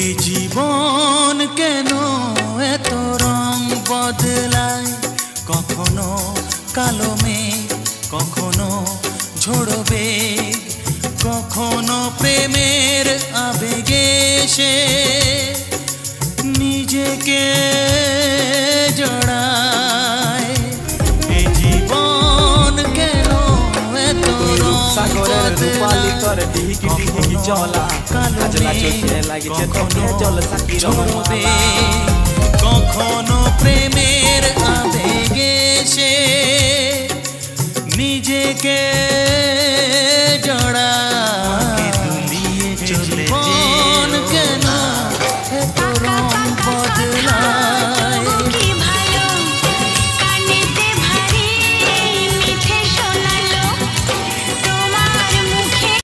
এ জীবন কেন এত রং বদলায়, কখনো কালো মেঘ, কখনো ঝোড়ো বেগ, কখনো প্রেমের আবেগে সে নিজেকে জড়ায়। এ জীবন কেন এত রং বদলায়, কখনো কালো মেঘ, কখনো ঝোড়ো বেগ, কখনো প্রেমের আবেগে সে নিজেকে